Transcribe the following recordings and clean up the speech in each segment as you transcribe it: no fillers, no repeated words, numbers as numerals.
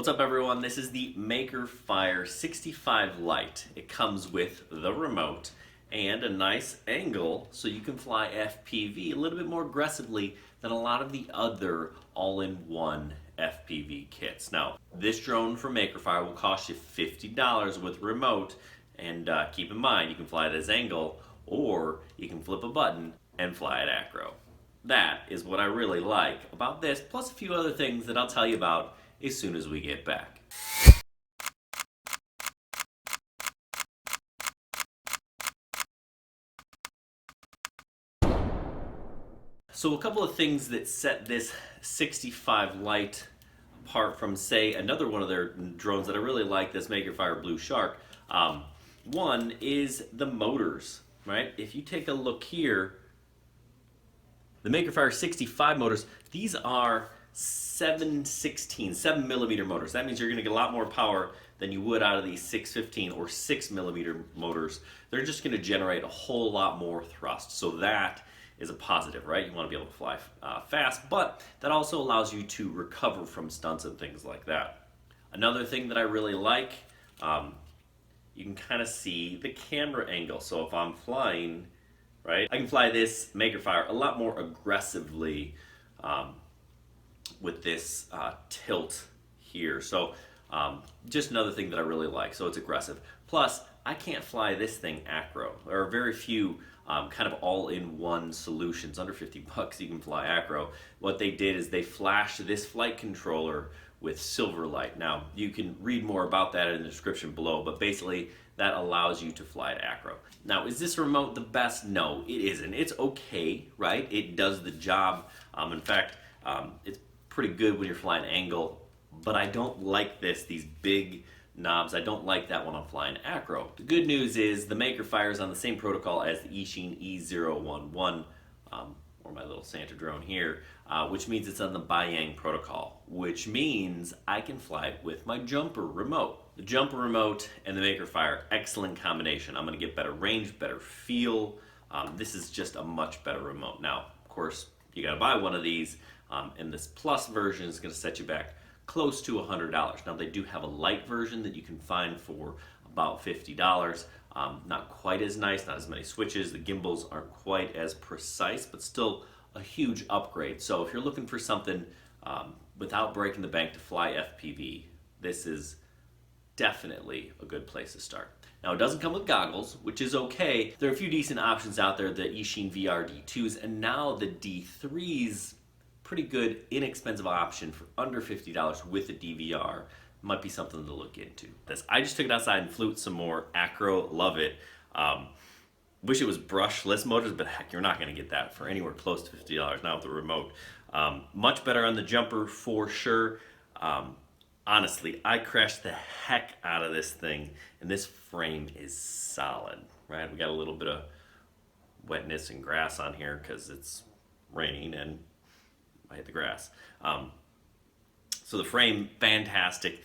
What's up everyone? This is the MakerFire 65 Lite. It comes with the remote and a nice angle so you can fly FPV a little bit more aggressively than a lot of the other all-in-one FPV kits. Now, this drone from MakerFire will cost you $50 with remote, and keep in mind you can fly at this angle or you can flip a button and fly at Acro. That is what I really like about this, plus a few other things that I'll tell you about as soon as we get back. So a couple of things that set this 65 Lite apart from, say, another one of their drones that I really like, this MakerFire Blue Shark. One is the motors, right? If you take a look here, the MakerFire 65 motors, these are 7 millimeter motors. That means you're going to get a lot more power than you would out of these 615 or 6 millimeter motors. They're just going to generate a whole lot more thrust. So that is a positive, right? You want to be able to fly fast, but that also allows you to recover from stunts and things like that. Another thing that I really like, you can kind of see the camera angle. So if I'm flying, right, I can fly this MakerFire a lot more aggressively with this tilt here. So just another thing that I really like. So it's aggressive. Plus, I can't fly this thing Acro. There are very few kind of all-in-one solutions. Under 50 bucks you can fly Acro. What they did is they flashed this flight controller with Silverlight. Now, you can read more about that in the description below, but basically that allows you to fly at Acro. Now, is this remote the best? No, it isn't. It's okay, right? It does the job. In fact, it's pretty good when you're flying angle, but I don't like these big knobs. I don't like that when I'm flying Acro. The good news is the MakerFire is on the same protocol as the Eachine E011, or my little Santa drone here, which means it's on the Bayang protocol, which means I can fly with my jumper remote. The jumper remote and the MakerFire, excellent combination. I'm going to get better range, better feel. This is just a much better remote. Now, of course, you got to buy one of these, and this Plus version is going to set you back close to $100. Now, they do have a Lite version that you can find for about $50. Not quite as nice, not as many switches. The gimbals aren't quite as precise, but still a huge upgrade. So if you're looking for something without breaking the bank to fly FPV, this is definitely a good place to start. Now, it doesn't come with goggles, which is okay. There are a few decent options out there, the Eachine VR D2s, and now the D3s, pretty good, inexpensive option for under $50 with a DVR. Might be something to look into. I just took it outside and flew some more. Acro, love it. Wish it was brushless motors, but heck, you're not going to get that for anywhere close to $50 now with the remote. Much better on the jumper for sure. Honestly, I crashed the heck out of this thing, and this frame is solid, right? We got a little bit of wetness and grass on here because it's raining and I hit the grass. So the frame, fantastic.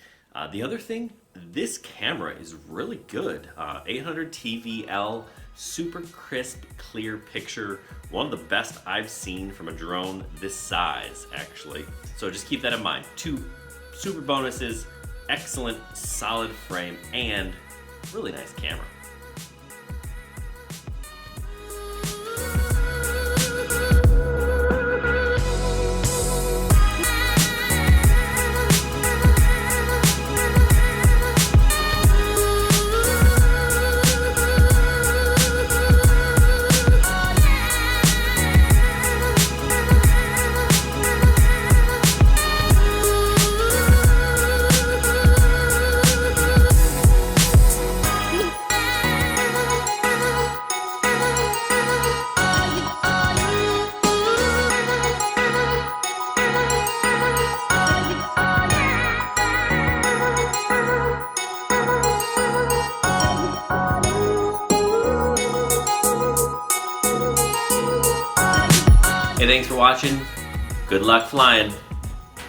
The other thing, this camera is really good. 800 TVL, super crisp, clear picture. One of the best I've seen from a drone this size, actually. So just keep that in mind. Two super bonuses, excellent, solid frame, and really nice camera. Hey, thanks for watching. Good luck flying.